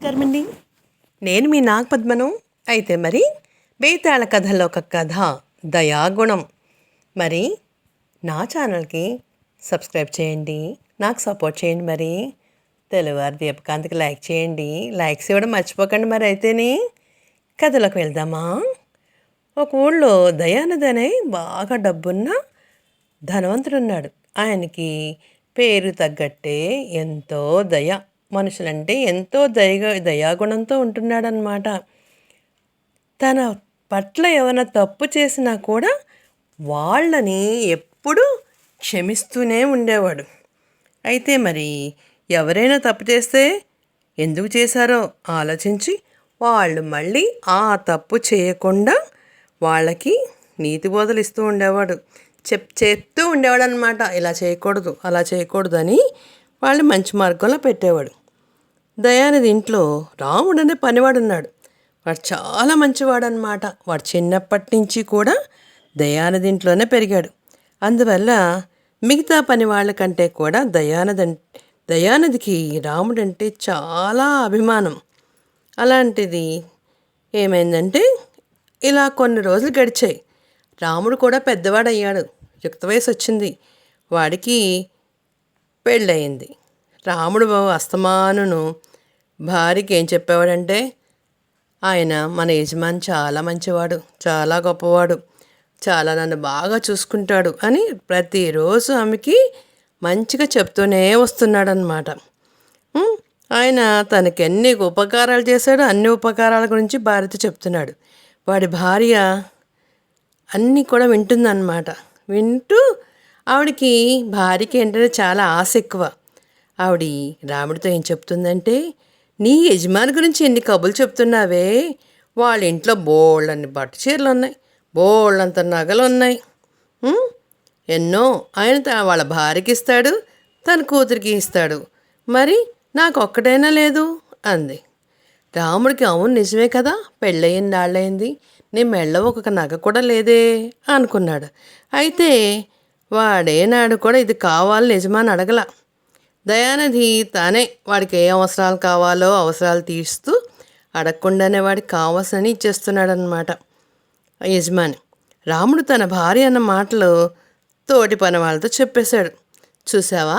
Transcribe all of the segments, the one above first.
నమస్కారమండి. నేను మీ నాగపద్మను. అయితే మరి బేతాళ కథల్లో ఒక కథ దయాగుణం. మరి నా ఛానల్కి సబ్స్క్రైబ్ చేయండి, నాకు సపోర్ట్ చేయండి. మరి తెలుగువారి దీపకాంతికి లైక్ చేయండి, లైక్స్ ఇవ్వడం మర్చిపోకండి. మరి అయితేనే కథలోకి వెళ్దామా? ఒక ఊళ్ళో దయానది అనే బాగా డబ్బున్న ధనవంతుడున్నాడు. ఆయనకి పేరు తగ్గట్టే ఎంతో దయ, మనుషులంటే ఎంతో దయాగుణంతో ఉంటున్నాడనమాట. తన పట్ల ఏమైనా తప్పు చేసినా కూడా వాళ్ళని ఎప్పుడూ క్షమిస్తూనే ఉండేవాడు. అయితే మరి ఎవరైనా తప్పు చేస్తే ఎందుకు చేశారో ఆలోచించి వాళ్ళు మళ్ళీ ఆ తప్పు చేయకుండా వాళ్ళకి నీతి బోధలు ఇస్తూ ఉండేవాడు. చెప్తూ ఉండేవాడు అనమాట. ఇలా చేయకూడదు, అలా చేయకూడదు అని వాళ్ళు మంచి మార్గంలో పెట్టేవాడు. దయానిధి ఇంట్లో రాముడు అనే పనివాడు ఉన్నాడు. వాడు చాలా మంచివాడు అనమాట. వాడు చిన్నప్పటి నుంచి కూడా దయానిధి ఇంట్లోనే పెరిగాడు. అందువల్ల మిగతా పని వాళ్ళకంటే కూడా దయానిధికి రాముడంటే చాలా అభిమానం. అలాంటిది ఏమైందంటే ఇలా కొన్ని రోజులు గడిచాయి. రాముడు కూడా పెద్దవాడయ్యాడు, యుక్త వయసు వచ్చింది. వాడికి పెళ్ళయింది. రాముడు అస్తమానును భార్యకి ఏం చెప్పేవాడంటే, ఆయన మన యజమాని చాలా మంచివాడు, చాలా గొప్పవాడు, చాలా నన్ను బాగా చూసుకుంటాడు అని ప్రతిరోజు ఆమెకి మంచిగా చెప్తూనే వస్తున్నాడనమాట. ఆయన తనకి ఎన్ని ఉపకారాలు చేశాడో అన్ని ఉపకారాల గురించి భార్యతో చెప్తున్నాడు. వాడి భార్య అన్నీ కూడా వింటుందన్నమాట. వింటూ ఆవిడకి భార్యకి ఏంటంటే చాలా ఆశ ఎక్కువ. ఆవిడ రాముడితో ఏం చెప్తుందంటే, నీ యజమాని గురించి ఎన్ని కబుర్లు చెప్తున్నావే, వాళ్ళ ఇంట్లో బోళ్ళన్ని బట్ట చీరలు ఉన్నాయి, బోళ్ళంత నగలు ఉన్నాయి, ఎన్నో ఆయన వాళ్ళ భార్యకి ఇస్తాడు, తన కూతురికి ఇస్తాడు, మరి నాకు ఒక్కటైనా లేదు అంది. రాముడికి అవును నిజమే కదా, పెళ్ళయింది నాళ్ళయింది, నీ మెళ్ళ ఒక నగ కూడా లేదే అనుకున్నాడు. అయితే వాడేనాడు కూడా ఇది కావాలని యజమాని అడగల. దయానిధి తానే వాడికి ఏ అవసరాలు కావాలో అవసరాలు తీరుస్తూ అడగకుండానే వాడికి కావాల్సని ఇచ్చేస్తున్నాడనమాట యజమాని. రాముడు తన భార్య అన్న మాటలు తోటి పని వాళ్ళతో చెప్పేశాడు. చూసావా,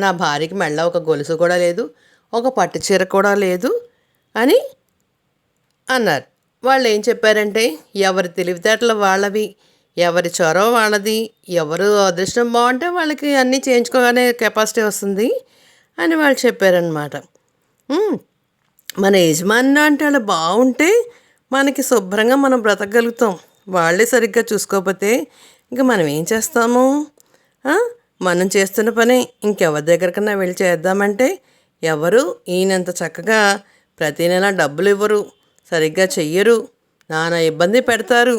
నా భార్యకి మెళ్ళ ఒక గొలుసు కూడా లేదు, ఒక పట్టు చీర కూడా లేదు అని అన్నారు. వాళ్ళు ఏం చెప్పారంటే, ఎవరి తెలివితేటలు వాళ్ళవి, ఎవరి చొరవ వాళ్ళది, ఎవరు అదృష్టం బాగుంటే వాళ్ళకి అన్నీ చేయించుకోగానే కెపాసిటీ వస్తుంది అని వాళ్ళు చెప్పారనమాట. మన యజమాని అంటే వాళ్ళు బాగుంటే మనకి శుభ్రంగా మనం బ్రతకగలుగుతాం. వాళ్ళే సరిగ్గా చూసుకోకపోతే ఇంకా మనం ఏం చేస్తాము? మనం చేస్తున్న పని ఇంకెవరి దగ్గరకన్నా వెళ్ళి చేద్దామంటే ఎవరు ఈయనంత చక్కగా ప్రతి నెల డబ్బులు ఇవ్వరు, సరిగ్గా చెయ్యరు, నానా ఇబ్బంది పెడతారు.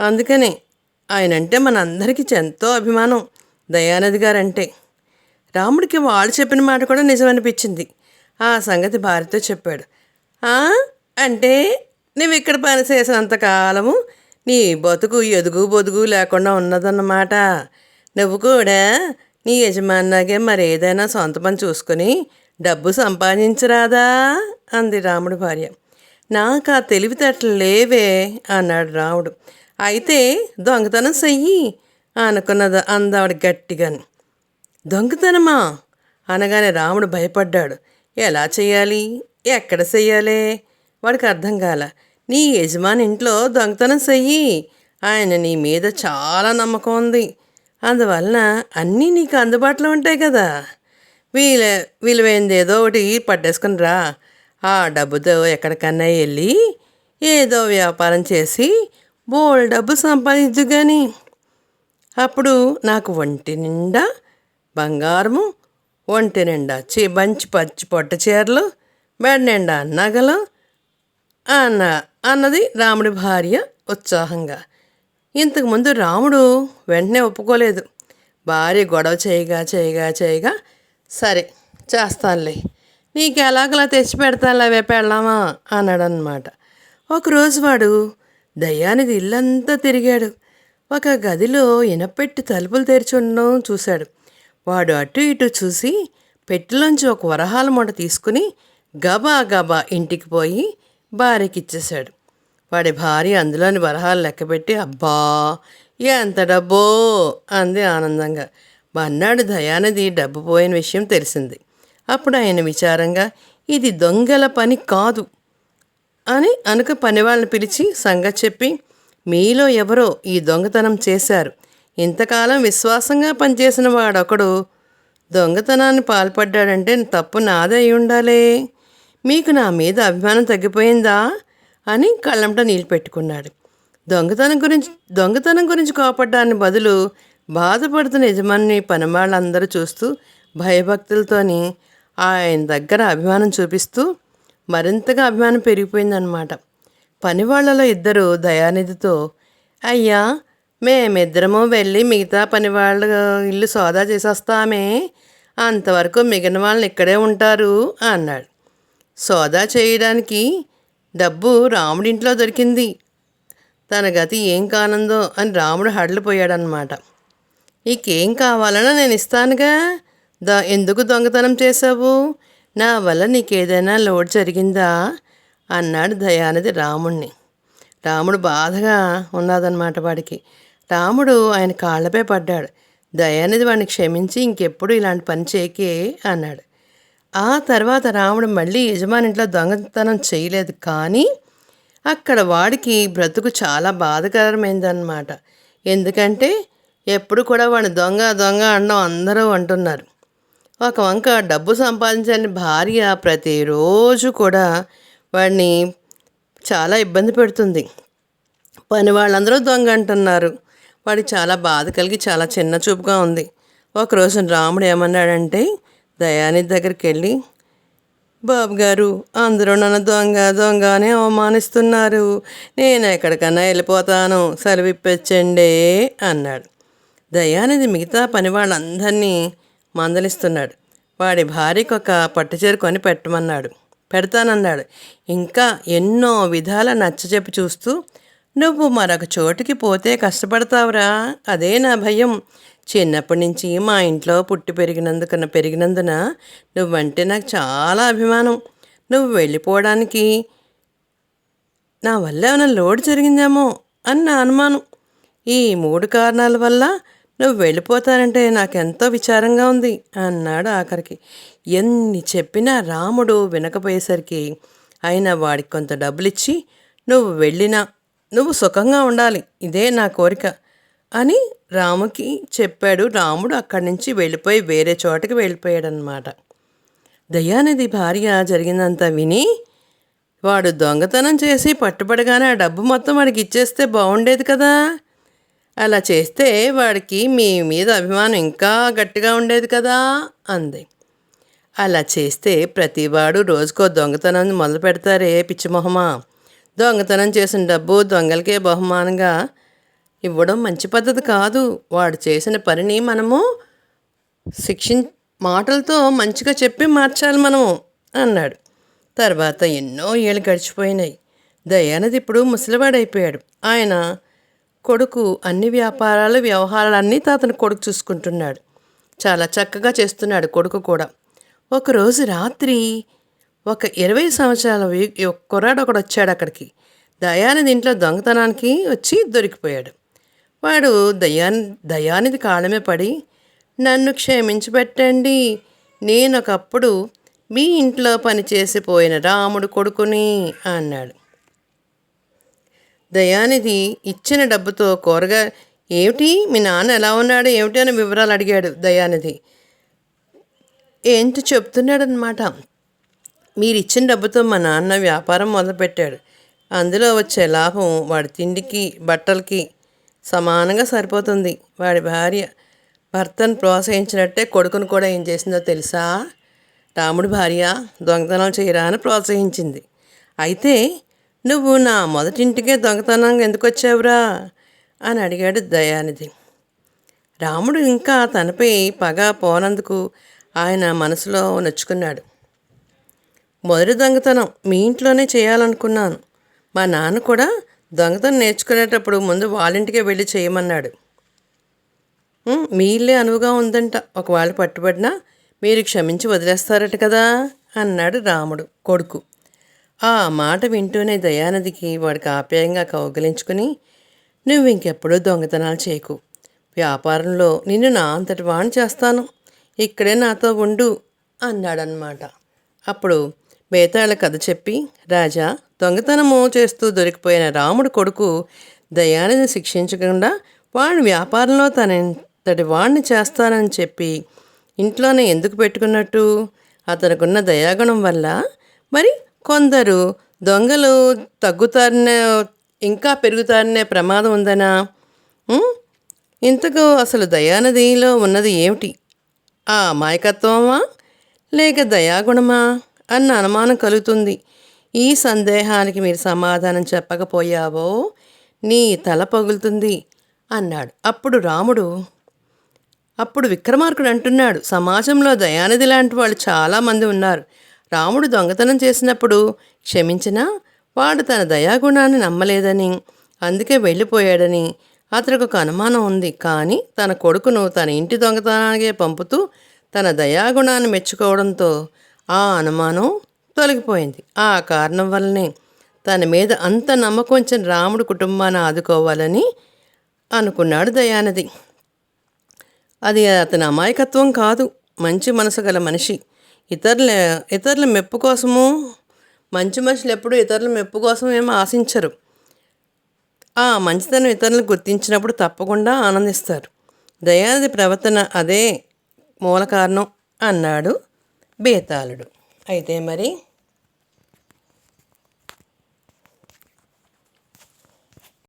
అందుకని ఆయనంటే మన అందరికీ ఎంతో అభిమానం దయానిధి గారంటే. రాముడికి వాళ్ళు చెప్పిన మాట కూడా నిజమనిపించింది. ఆ సంగతి భార్యతో చెప్పాడు. అంటే నువ్వు ఇక్కడ పని చేసినంతకాలము నీ బతుకు ఎదుగు బొదుగు లేకుండా ఉన్నదన్నమాట. నువ్వు కూడా నీ యజమానిలాగే మరేదైనా సొంత పని చూసుకొని డబ్బు సంపాదించరాదా అంది రాముడి భార్య. నాకు ఆ తెలివితేటలు లేవే అన్నాడు రాముడు. అయితే దొంగతనం చెయ్యి అందావిడ గట్టిగాని. దొంగతనమా అనగానే రాముడు భయపడ్డాడు. ఎలా చెయ్యాలి, ఎక్కడ చెయ్యాలి వాడికి అర్థం కాల. నీ యజమాని ఇంట్లో దొంగతనం చెయ్యి, ఆయన నీ మీద చాలా నమ్మకం ఉంది, అందువలన అన్నీ నీకు అందుబాటులో ఉంటాయి కదా, విలువైంది ఏదో ఒకటి పట్టేసుకుని రా, ఆ డబ్బుతో ఎక్కడికన్నా వెళ్ళి ఏదో వ్యాపారం చేసి బోల్ డబ్బు సంపాదించు కానీ అప్పుడు నాకు ఒంటి నిండా బంగారము, ఒంటి నిండా మంచి పచ్చి పొట్ట చీరలు, మెడ నిండా నగలు అన్నది రాముడి భార్య ఉత్సాహంగా. ఇంతకుముందు రాముడు వెంటనే ఒప్పుకోలేదు. భార్య గొడవ చేయగా సరే చేస్తానులే, నీకు ఎలాగలా తెచ్చి పెడతానులే అవే పెళ్ళామా అన్నాడనమాట. ఒకరోజు వాడు దయానిధి ఇల్లంతా తిరిగాడు. ఒక గదిలో ఇనపెట్టి తలుపులు తెరిచి ఉండడం చూశాడు. వాడు అటు ఇటు చూసి పెట్టెలోంచి ఒక వరహాల మూట తీసుకుని గబా గబా ఇంటికి పోయి భార్యకి ఇచ్చేశాడు. వాడి భార్య అందులోని వరహాలు లెక్కపెట్టి అబ్బా ఎంత డబ్బో అంది ఆనందంగా. మర్నాడు దయానిధి డబ్బు పోయిన విషయం తెలిసింది. అప్పుడు ఆయన విచారంగా ఇది దొంగల పని కాదు అని అనుక పనివాళ్ళని పిలిచి సంగతి చెప్పి మీలో ఎవరో ఈ దొంగతనం చేశారు, ఇంతకాలం విశ్వాసంగా పనిచేసిన వాడొకడు దొంగతనాన్ని పాల్పడ్డాడంటే తప్పు నాదే అయి ఉండాలే, మీకు నా మీద అభిమానం తగ్గిపోయిందా అని కళ్ళంట నీళ్ళు పెట్టుకున్నాడు. దొంగతనం గురించి కోపడ్డానికి బదులు బాధపడుతున్న యజమాని పనివాళ్ళందరూ చూస్తూ భయభక్తులతోని ఆయన దగ్గర అభిమానం చూపిస్తూ మరింతగా అభిమానం పెరిగిపోయిందనమాట. పనివాళ్లలో ఇద్దరు దయానిధితో అయ్యా మేమిద్దరము వెళ్ళి మిగతా పనివాళ్ళ ఇల్లు సోదా చేసేస్తామే, అంతవరకు మిగిలిన వాళ్ళని ఇక్కడే ఉంటారు అన్నాడు. సోదా చేయడానికి డబ్బు రాముడింట్లో దొరికింది, తన గతి ఏం కానుందో అని రాముడు హడలిపోయాడనమాట. నీకేం కావాలన్నా నేను ఇస్తానుగా, ఎందుకు దొంగతనం చేసావు, నా వల్ల నీకేదైనా లోటు జరిగిందా అన్నాడు దయానిధి రాముణ్ణి. రాముడు బాధగా ఉన్నదన్నమాట వాడికి. రాముడు ఆయన కాళ్ళపై పడ్డాడు. దయానిధి వాడిని క్షమించి ఇంకెప్పుడు ఇలాంటి పని చేయకే అన్నాడు. ఆ తర్వాత రాముడు మళ్ళీ యజమానింట్లో దొంగతనం చేయలేదు. కానీ అక్కడ వాడికి బ్రతుకు చాలా బాధకరమైందన్నమాట. ఎందుకంటే ఎప్పుడు కూడా వాడిని దొంగ దొంగ అనడం అందరూ అంటున్నారు. ఒక వంక డబ్బు సంపాదించని భార్య ప్రతిరోజు కూడా వాడిని చాలా ఇబ్బంది పెడుతుంది. పని వాళ్ళందరూ దొంగ అంటున్నారు. వాడికి చాలా బాధ కలిగి చాలా చిన్న చూపుగా ఉంది. ఒకరోజు రాముడు ఏమన్నాడంటే దయానిధి దగ్గరికి వెళ్ళి, బాబుగారు అందరూ నన్ను దొంగ దొంగ అని అవమానిస్తున్నారు, నేను ఎక్కడికన్నా వెళ్ళిపోతాను, సెలవిప్పించండి అన్నాడు. దయానిధి మిగతా పని వాళ్ళందరినీ మందలిస్తున్నాడు. వాడి భార్యకు ఒక పట్టుచీర కొని పెడతానన్నాడు. ఇంకా ఎన్నో విధాల నచ్చజెప్పి చూస్తూ నువ్వు మరొక చోటుకి పోతే కష్టపడతావురా, అదే నా భయం. చిన్నప్పటి నుంచి మా ఇంట్లో పుట్టి పెరిగినందున నువ్వంటే నాకు చాలా అభిమానం. నువ్వు వెళ్ళిపోవడానికి నా వల్ల ఏమైనా లోటు జరిగిందేమో అని నా అనుమానం. ఈ 3 కారణాల వల్ల నువ్వు వెళ్ళిపోతానంటే నాకెంతో విచారంగా ఉంది అన్నాడు. ఆఖరికి ఎన్ని చెప్పినా రాముడు వినకపోయేసరికి ఆయన వాడికి కొంత డబ్బులిచ్చి నువ్వు సుఖంగా ఉండాలి, ఇదే నా కోరిక అని రాముకి చెప్పాడు. రాముడు అక్కడి నుంచి వెళ్ళిపోయి వేరే చోటకి వెళ్ళిపోయాడనమాట. దయానిధి భార్య జరిగిందంతా విని వాడు దొంగతనం చేసి పట్టుబడగానే ఆ డబ్బు మొత్తం వాడికి ఇచ్చేస్తే బాగుండేది కదా, అలా చేస్తే వాడికి మీ మీద అభిమానం ఇంకా గట్టిగా ఉండేది కదా అంది. అలా చేస్తే ప్రతివాడు రోజుకో దొంగతనాన్ని మొదలు పెడతారే పిచ్చిమొహమా, దొంగతనం చేసిన డబ్బు దొంగలకే బహుమానంగా ఇవ్వడం మంచి పద్ధతి కాదు. వాడు చేసిన పనిని మనము మాటలతో మంచిగా చెప్పి మార్చాలి మనము అన్నాడు. తర్వాత ఎన్నో ఏళ్ళు గడిచిపోయినాయి. దయానిధి ఇప్పుడు ముసలివాడైపోయాడు. ఆయన కొడుకు అన్ని వ్యవహారాలన్నీ అతని కొడుకు చూసుకుంటున్నాడు. చాలా చక్కగా చేస్తున్నాడు కొడుకు కూడా. ఒకరోజు రాత్రి ఒక 20 సంవత్సరాల కుర్రాడు ఒకడు వచ్చాడు అక్కడికి. దయానిధి ఇంట్లో దొంగతనానికి వచ్చి దొరికిపోయాడు. వాడు దయానిధి కాళ్ళమే పడి నన్ను క్షమించి పెట్టండి, నేను ఒకప్పుడు మీ ఇంట్లో పనిచేసిపోయిన రాముడు కొడుకుని అన్నాడు. దయానిధి ఇచ్చిన డబ్బుతో ఏమిటి మీ నాన్న ఎలా ఉన్నాడు ఏమిటి అని వివరాలు అడిగాడు. దయానిధి ఏంటి చెప్తున్నాడనమాట. మీరు ఇచ్చిన డబ్బుతో మా నాన్న వ్యాపారం మొదలుపెట్టాడు, అందులో వచ్చే లాభం వాడి తిండికి బట్టలకి సమానంగా సరిపోతుంది. వాడి భార్య భర్తను ప్రోత్సహించినట్టే కొడుకును కూడా ఏం చేసిందో తెలుసా, రాముడి భార్య దొంగతనం చేయరా అని ప్రోత్సహించింది. అయితే నువ్వు నా మొదటింటికే దొంగతనంగా ఎందుకు వచ్చావురా అని అడిగాడు దయానిధి. రాముడు ఇంకా తనపై పగ పోనందుకు ఆయన మనసులో నొచ్చుకున్నాడు. మొదటి దొంగతనం మీ ఇంట్లోనే చేయాలనుకున్నాను. మా నాన్న కూడా దొంగతనం నేర్చుకునేటప్పుడు ముందు వాళ్ళింటికే వెళ్ళి చేయమన్నాడు. మీ ఇల్లే అనువుగా ఉందంట, ఒకవేళ పట్టుబడినా మీరు క్షమించి వదిలేస్తారట కదా అన్నాడు రాముడు కొడుకు. ఆ మాట వింటూనే దయానదికి వాడికి ఆప్యాయంగా కౌగిలించుకుని, నువ్వు ఇంకెప్పుడూ దొంగతనాలు చేయకు, వ్యాపారంలో నిన్ను నా అంతటి వాణ్ణి చేస్తాను, ఇక్కడే నాతో ఉండు అన్నాడనమాట. అప్పుడు బేతాళ కథ చెప్పి, రాజా, దొంగతనము చేస్తూ దొరికిపోయిన రాముడు కొడుకు దయానిధిని శిక్షించకుండా వాడు వ్యాపారంలో తనంతటి వాణ్ణి చేస్తానని చెప్పి ఇంట్లోనే ఎందుకు పెట్టుకున్నట్టు? అతనుకున్న దయాగుణం వల్ల. మరి కొందరు దొంగలు తగ్గుతారనే, ఇంకా పెరుగుతారనే ప్రమాదం ఉందనా? ఇంతకు అసలు దయానదిలో ఉన్నది ఏమిటి? ఆ అమాయకత్వమా లేక దయాగుణమా అన్న అనుమానం కలుగుతుంది. ఈ సందేహానికి మీరు సమాధానం చెప్పకపోయావో నీ తల పగులుతుంది అన్నాడు. అప్పుడు విక్రమార్కుడు అంటున్నాడు, సమాజంలో దయానిధి లాంటి వాళ్ళు చాలామంది ఉన్నారు. రాముడు దొంగతనం చేసినప్పుడు క్షమించినా వాడు తన దయాగుణాన్ని నమ్మలేదని, అందుకే వెళ్ళిపోయాడని అతనికి ఒక అనుమానం ఉంది. కానీ తన కొడుకును తన ఇంటి దొంగతనానికే పంపుతూ తన దయాగుణాన్ని మెచ్చుకోవడంతో ఆ అనుమానం తొలగిపోయింది. ఆ కారణం వల్లనే తన మీద అంత నమ్మకం ఉంచిన రాముడు కుటుంబాన్ని ఆదుకోవాలని అనుకున్నాడు దయానిధి. అది అతని అమాయకత్వం కాదు, మంచి మనసు గల మనిషి. ఇతరుల మెప్పు కోసము, మంచి మనుషులు ఎప్పుడూ ఇతరుల మెప్పు కోసం ఏమో ఆశించరు. ఆ మంచితనం ఇతరులను గుర్తించినప్పుడు తప్పకుండా ఆనందిస్తారు. దయానిధి ప్రవర్తన అదే మూల కారణం అన్నాడు బేతాళుడు. అయితే మరి